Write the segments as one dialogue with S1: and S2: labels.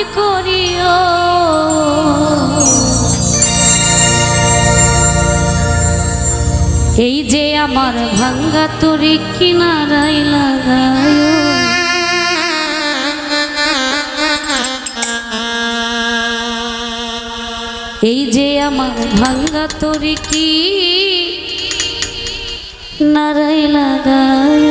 S1: পারি করিও। এই যে আমার ভাঙ্গা তরি কিনারায় লাগায়, এই যে আমার ভাঙ্গা তরি কিনারায় লাগায়।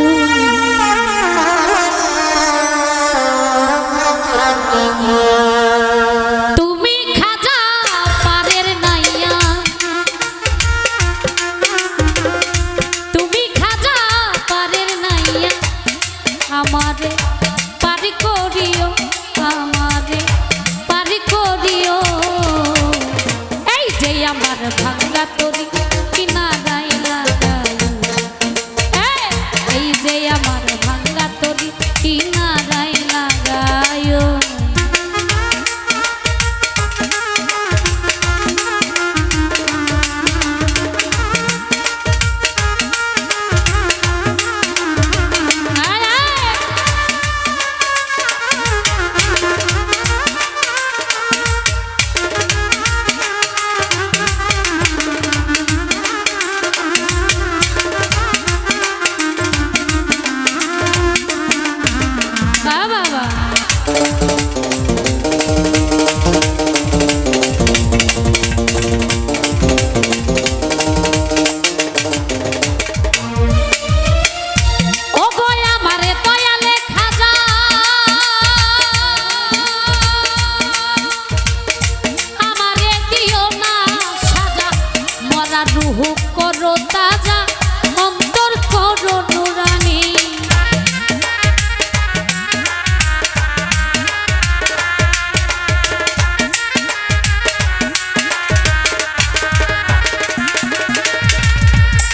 S1: তুমি খাজা পারের নাইয়া, তুমি খাজা পারের নাইয়া, আমারে পারি করিও, আমারে পারি করিও। এই যে আমার ভাঙ্গা তরি কিনারায় লাগায়, এই যে আমার ভাঙ্গা তরি কিনারায় লাগায়। রুহু করো তাজা, অন্তর করো নুরানি।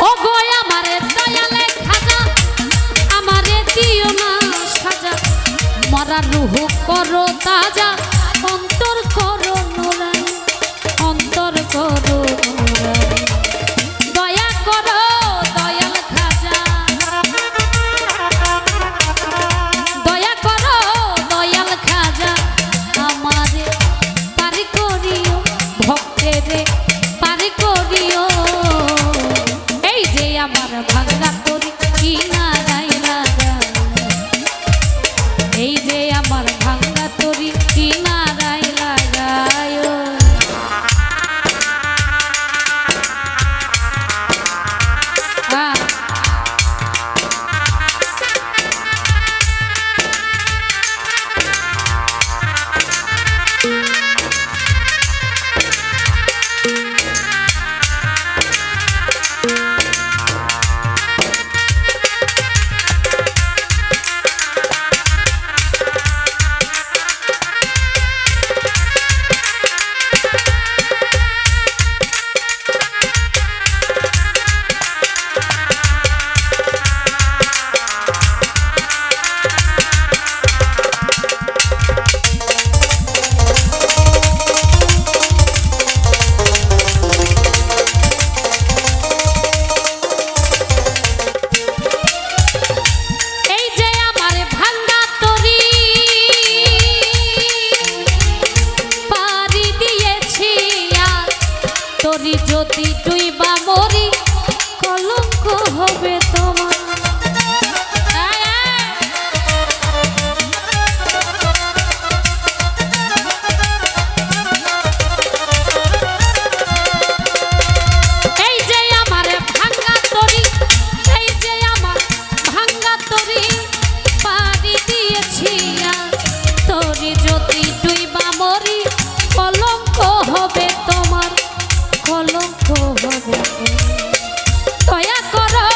S1: ও গো আমারে দয়ালে খাজা, আমারে দিও না সাজা, মরা রুহু করো তাজা, অন্তর করো নুরানি, অন্তর করো নুরানি। দয়া করো দয়াল খাজা, দয়া করো দয়াল খাজা, আমারে পারি করিও, ভক্তেরে পারি করিও। এই যে আমার ভাঙ্গা তরি কিনারায় লাগায়, এই যে আমার ভাঙ্গা তরি কিনারায় লাগায়। যদি ডুইবা মরি কলঙ্ক হবে তোমার। এই যে আমার ভাঙ্গা তরি, এই যে আমার ভাঙ্গা তরি পাড়ি দিয়েছি, তরি যদি ডুইবা মরি কলঙ্ক হবে তোমার, কলঙ্ক হবে। দয়া করো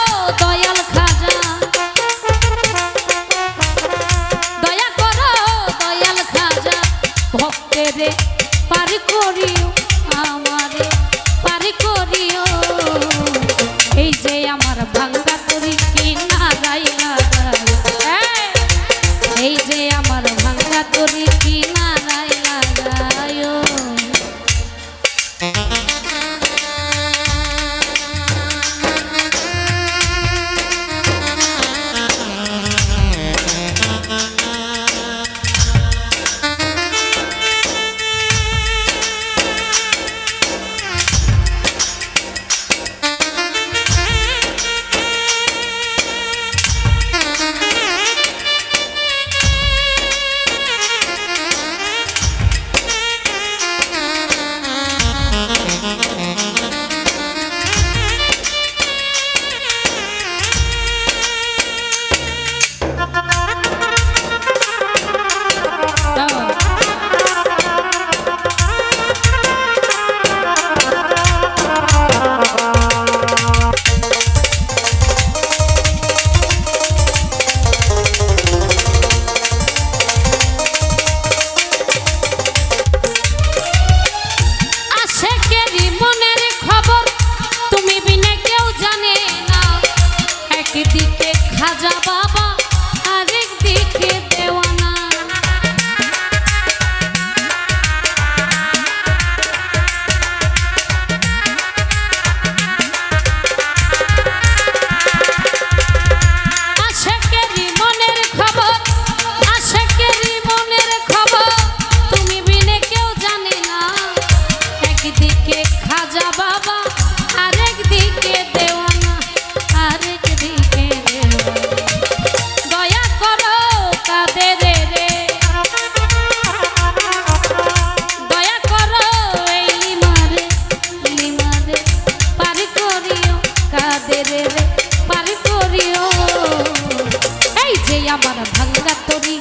S1: আমার ভাঙ্গা তরি